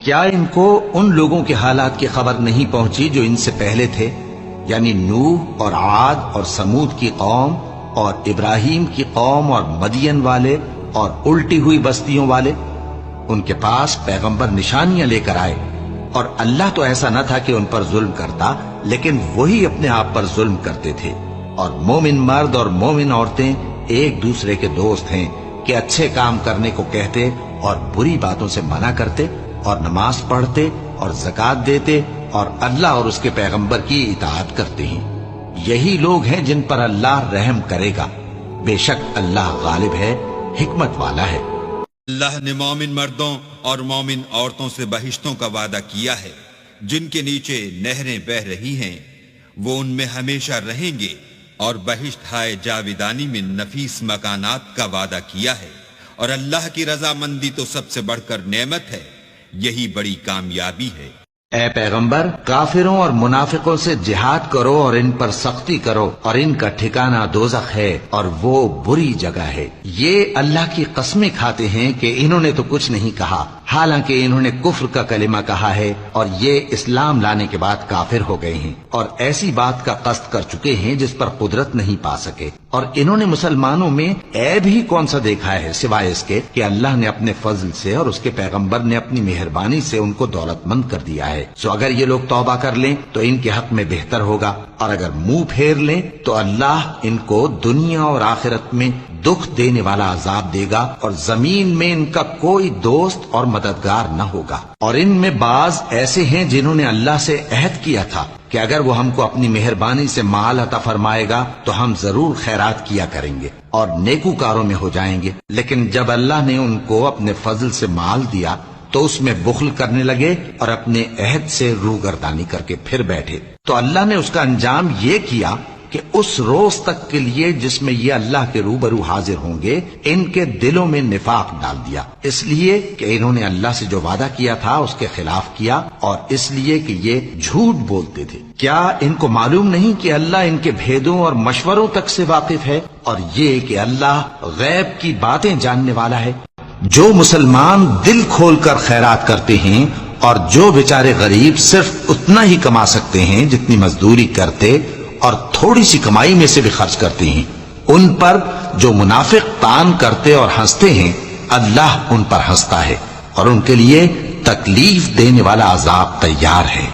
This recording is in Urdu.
کیا ان کو ان لوگوں کے حالات کی خبر نہیں پہنچی جو ان سے پہلے تھے، یعنی نوح اور عاد اور سمود کی قوم اور ابراہیم کی قوم اور مدین والے اور الٹی ہوئی بستیوں والے؟ ان کے پاس پیغمبر نشانیاں لے کر آئے، اور اللہ تو ایسا نہ تھا کہ ان پر ظلم کرتا، لیکن وہی اپنے آپ پر ظلم کرتے تھے۔ اور مومن مرد اور مومن عورتیں ایک دوسرے کے دوست ہیں کہ اچھے کام کرنے کو کہتے اور بری باتوں سے منع کرتے، اور نماز پڑھتے اور زکوٰۃ دیتے اور اللہ اور اس کے پیغمبر کی اطاعت کرتے ہیں۔ یہی لوگ ہیں جن پر اللہ رحم کرے گا، بے شک اللہ غالب ہے، حکمت والا ہے۔ اللہ نے مومن مردوں اور مومن عورتوں سے بہشتوں کا وعدہ کیا ہے جن کے نیچے نہریں بہہ رہی ہیں، وہ ان میں ہمیشہ رہیں گے، اور بہشت ہائے جاویدانی میں نفیس مکانات کا وعدہ کیا ہے، اور اللہ کی رضامندی تو سب سے بڑھ کر نعمت ہے، یہی بڑی کامیابی ہے۔ اے پیغمبر، کافروں اور منافقوں سے جہاد کرو اور ان پر سختی کرو، اور ان کا ٹھکانہ دوزخ ہے اور وہ بری جگہ ہے۔ یہ اللہ کی قسمیں کھاتے ہیں کہ انہوں نے تو کچھ نہیں کہا، حالانکہ انہوں نے کفر کا کلمہ کہا ہے اور یہ اسلام لانے کے بعد کافر ہو گئے ہیں، اور ایسی بات کا قصد کر چکے ہیں جس پر قدرت نہیں پا سکے۔ اور انہوں نے مسلمانوں میں عیب ہی کون سا دیکھا ہے سوائے اس کے کہ اللہ نے اپنے فضل سے اور اس کے پیغمبر نے اپنی مہربانی سے ان کو دولت مند کر دیا ہے۔ سو اگر یہ لوگ توبہ کر لیں تو ان کے حق میں بہتر ہوگا، اور اگر منہ پھیر لیں تو اللہ ان کو دنیا اور آخرت میں دکھ دینے والا عذاب دے گا، اور زمین میں ان کا کوئی دوست اور مددگار نہ ہوگا۔ اور ان میں بعض ایسے ہیں جنہوں نے اللہ سے عہد کیا تھا کہ اگر وہ ہم کو اپنی مہربانی سے مال عطا فرمائے گا تو ہم ضرور خیرات کیا کریں گے اور نیکوکاروں میں ہو جائیں گے، لیکن جب اللہ نے ان کو اپنے فضل سے مال دیا تو اس میں بخل کرنے لگے اور اپنے عہد سے روگردانی کر کے پھر بیٹھے۔ تو اللہ نے اس کا انجام یہ کیا کہ اس روز تک کے لیے جس میں یہ اللہ کے روبرو حاضر ہوں گے، ان کے دلوں میں نفاق ڈال دیا، اس لیے کہ انہوں نے اللہ سے جو وعدہ کیا تھا اس کے خلاف کیا، اور اس لیے کہ یہ جھوٹ بولتے تھے۔ کیا ان کو معلوم نہیں کہ اللہ ان کے بھیدوں اور مشوروں تک سے واقف ہے، اور یہ کہ اللہ غیب کی باتیں جاننے والا ہے؟ جو مسلمان دل کھول کر خیرات کرتے ہیں، اور جو بیچارے غریب صرف اتنا ہی کما سکتے ہیں جتنی مزدوری کرتے اور تھوڑی سی کمائی میں سے بھی خرچ کرتے ہیں، ان پر جو منافق تان کرتے اور ہنستے ہیں، اللہ ان پر ہنستا ہے اور ان کے لیے تکلیف دینے والا عذاب تیار ہے۔